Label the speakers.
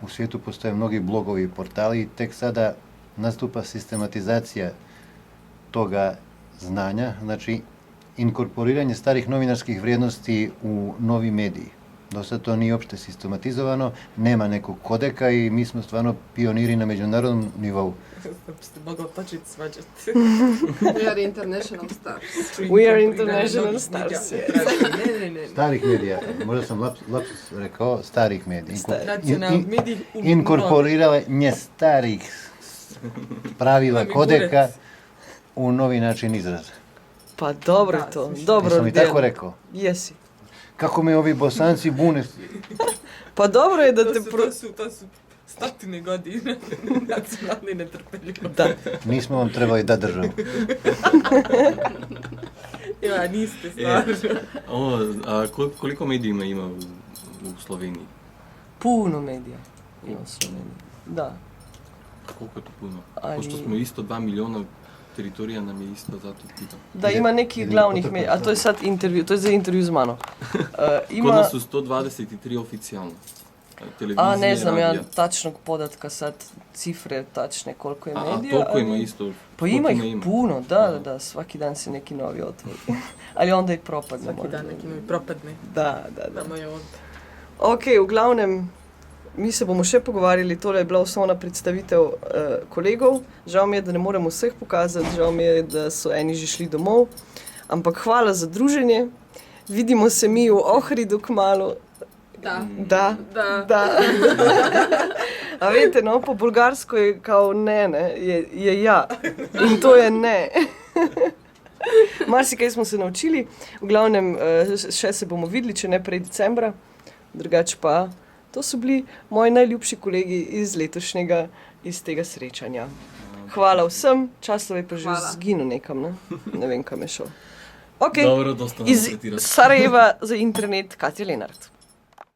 Speaker 1: u svijetu postoje mnogi blogovi i portali i tek sada nastupa sistematizacija toga znanja, znači inkorporiranje starih novinarskih vrijednosti u novi mediji. Do sad to nije uopšte sistematizovano, nema nekog kodeka i mi smo stvarno pioniri na međunarodnom nivou.
Speaker 2: Da biste mogli početi svađati.
Speaker 3: We are international stars.
Speaker 4: We are international stars.
Speaker 2: Ne.
Speaker 1: Starih medija, možda sam lapsus rekao, starih medija.
Speaker 2: Nacionalni mediji
Speaker 1: Inkorporiranje starih pravila kodeka u novi način izraza.
Speaker 4: Pa dobro
Speaker 2: Da,
Speaker 4: to,
Speaker 2: smišno.
Speaker 4: dobro.
Speaker 1: Jesam i tako rekao.
Speaker 4: Jesi.
Speaker 1: Kako me ovi Bosanci bune.
Speaker 4: Pa dobro je da te...
Speaker 2: To su stotine godina nacionalni netrpeljivo.
Speaker 4: Da.
Speaker 1: Nismo vam trebali da državu.
Speaker 2: Ja, niste stvarno.
Speaker 5: Koliko medijima ima u Sloveniji?
Speaker 4: Puno medija ima u Sloveniji. Da.
Speaker 5: Koliko je to puno?
Speaker 4: Ali-
Speaker 5: Pošto smo isto 2 miliona, teritorija nam je isto, zato pitam.
Speaker 4: Da, ima nekih glavnih medija, a to je sad intervju, to je za intervju z mano.
Speaker 5: Kod nas su 123 oficijalno. Televizije,
Speaker 4: A ne znam ja
Speaker 5: radija.
Speaker 4: tačnog podatka sad, cifre tačne koliko je
Speaker 5: A
Speaker 4: medija.
Speaker 5: toliko ima
Speaker 4: ali-
Speaker 5: isto?
Speaker 4: Pa ima
Speaker 5: koliko
Speaker 4: ih puno, da, svaki dan se neki novi otvori. Ali onda i propadne.
Speaker 2: Svaki
Speaker 4: možda.
Speaker 2: dan neki novi propadne.
Speaker 4: Da.
Speaker 2: Nama je ovdje.
Speaker 4: Ok, v glavnem, mi se bomo še pogovarjali, tole je bila osnovna predstavitev kolegov. Žal mi je, da ne moremo vseh pokazati, žal mi je, da so eni že šli domov. Ampak hvala za druženje. Vidimo se mi v Ohridu kmalu.
Speaker 3: Da.
Speaker 4: Da. A veste, no, po bulgarsko je kao ne, je ja. In to je ne. Marsikaj smo se naučili. V glavnem, še se bomo videli, če ne prej decembra. Drugače pa, to so bili moji najljubši kolegi iz tega srečanja. Hvala vsem, Časlav je pa že zginil nekam, ne vem, kam je šel. Ok,
Speaker 5: Dobro, dosta nam
Speaker 4: iz
Speaker 5: pretiraš.
Speaker 4: Sarajeva za internet, Katja Lenart.